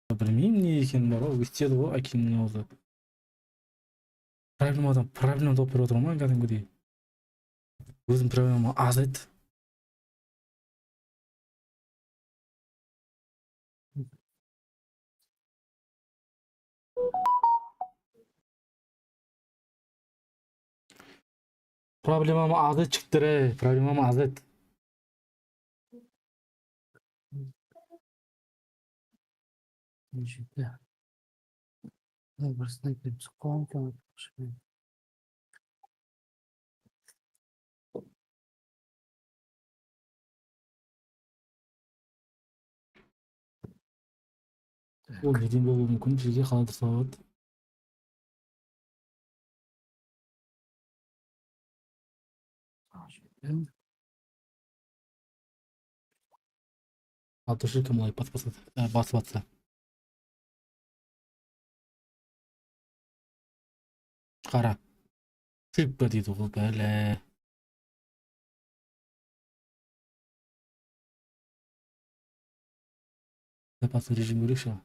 Білмеймін не екенін бар ғой, өстеді ғой әкемнің аузы. Проблема тауып беріп отырмын ғой кәдімгідей. Өзім проблема аз еді. Проблемам аз еді жігіттер, проблемам аз еді. Бір снайпер шыққан екен. Ол неден болуы мүмкін, жерге қалай тұрса болады. Атушы кім лайк басып атса. Қара. Типа дейді ғой бәлі. Запасты режим керек шығар.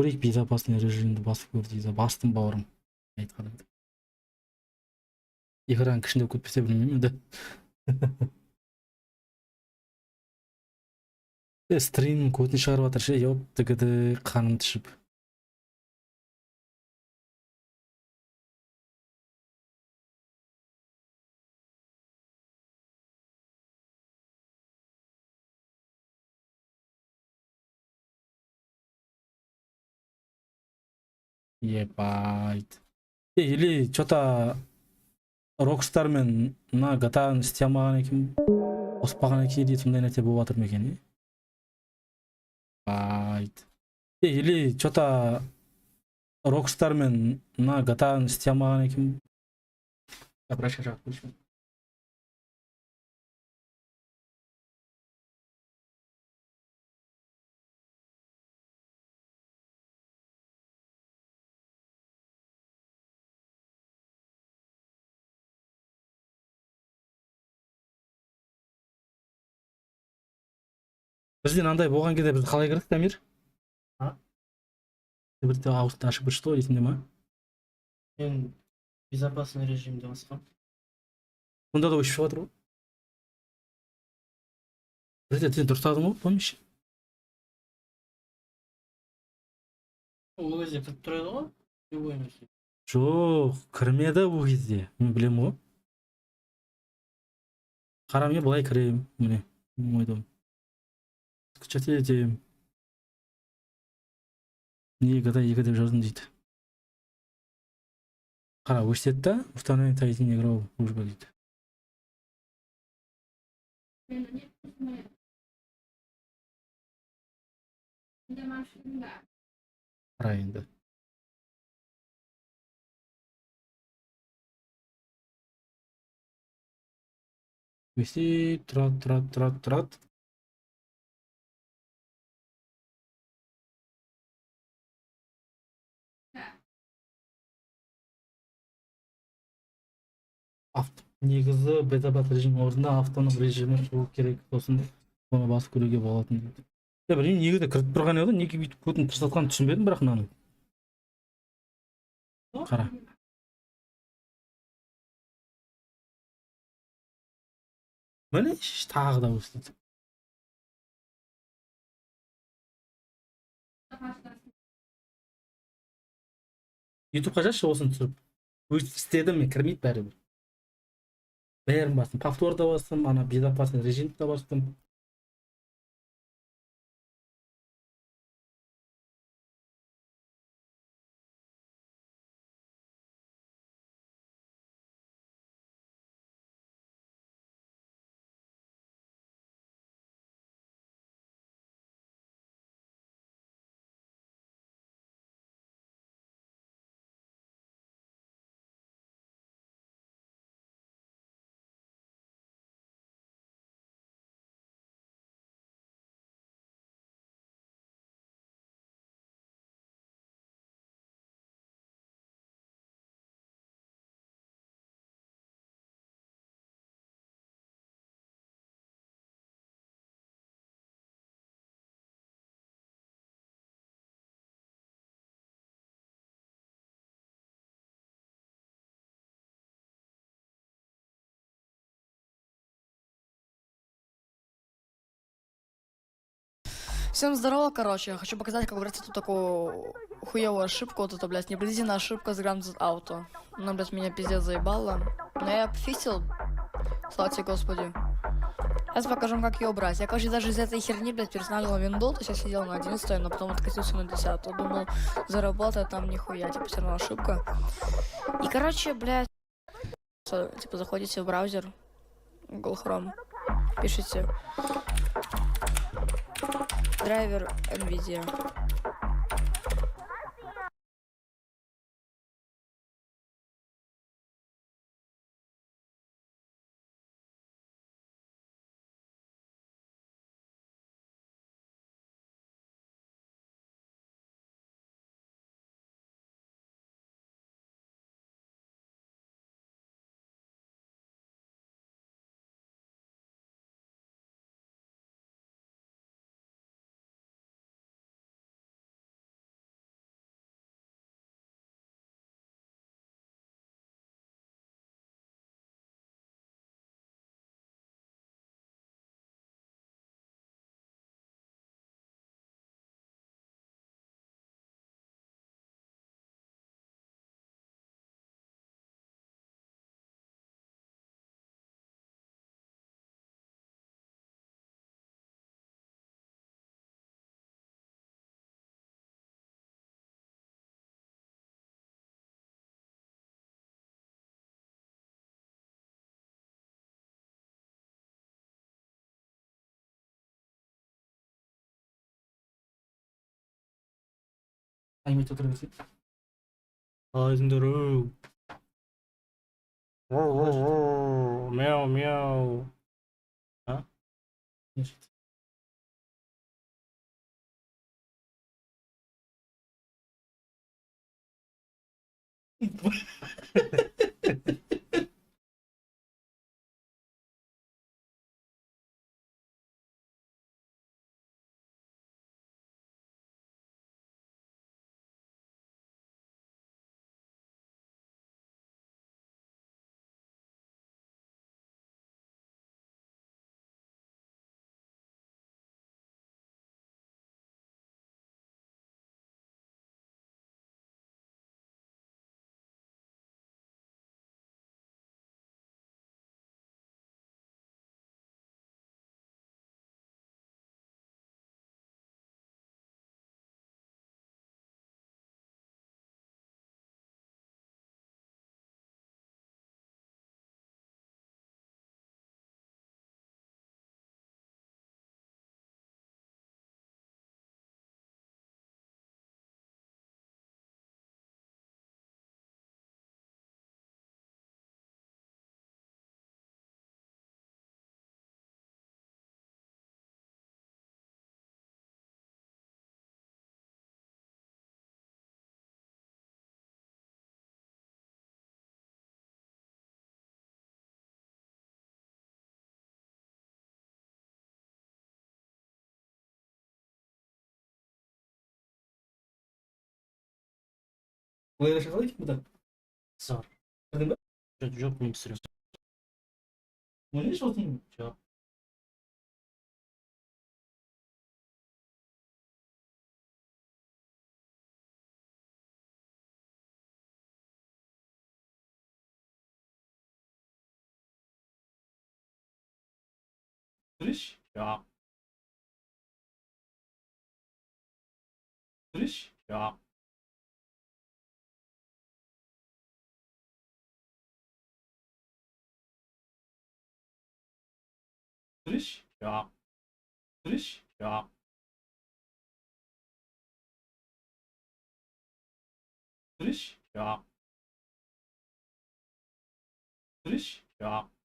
Көрейік безопасный режимді басып көр дейді. Бастым бауырым. Айтқанымды. Экран кішіндеп кетпесе білмеймін енді. Стрим көтін шығарып жатыр ше, ёптігіді қаным түшіп. Ебайт. Или что-то Rockstar мен мына GTA-ны істей алмаған екен, қоспаған екен дейді, сондай нәрсе болып жатыр ма екен? Байт. Или что-то Rockstar мен мына GTA-ны істей алмаған екен. Обращай жақ қойшы. Бізде андай болған кезде біз қалай кірдік, Дамир? Бірде ауызды ашып бір что есіңде ма? Мен безопасный режимде басқам. Сонда да өшіп жатыр ғой. Бізде сен дұрыстадың ғой, помнишь? Ол кезде кіріп тұрады ғой, любой нәрсе. Жоқ, кірмеді ол кезде. Мен білемін ғой. Қара, мен былай кіремін, міне, ойдым. Скачать етемін. Не GTA 2 деп жаздым дейді. Қара, өшседі да, установить тайзин игровую службу дейді. Қара енді. Өсіп, тұрады. Негізі бета-бат режим орнында автоном режимі шығу керек, сосын оны басып көруге болатын дейді. Білмеймін, негізі кіріп тұрған еді, неге бүйтіп көтін тырсатқанын түсінбедім, бірақ мынаның. Қара. Міне, тағы да өстеді. Ютубқа жазшы осын түсіріп. Өйтіп істедім, мен кірмейді бәрібір. Бәрін бастым, повторда бастым, ана безопасный режимді бастым. Всем здорово, короче. Я хочу показать, как убрать эту такую хуевую ошибку. Вот это, блядь, непредвиденная ошибка с Grand Auto. Она, блядь, меня пиздец заебала. Но я пофиксил. Слава тебе, Господи. Сейчас покажу, как ее убрать. Я, короче, даже из этой херни, блядь, перестанавливал Windows. То есть я сидел на 11, но потом откатился на 10. Думал, заработает там нихуя. Типа, все равно ошибка. И, короче, блядь, типа, заходите в браузер. Google Chrome. Пишите драйвер NVIDIA. Анимейт отыра берсей. Айзыңдар оу. Мяу мяу. А? Не шит. Олай жасай қалай бұдан? Зор. Көрдің бе? Жоқ, мен пісіремін. Ойлайшы осың. Жоқ. Көреш? Жоқ. Көреш? Жоқ. Көреш? Жоқ. Көреш? Жоқ. Көреш? Жоқ. Көреш? Жоқ.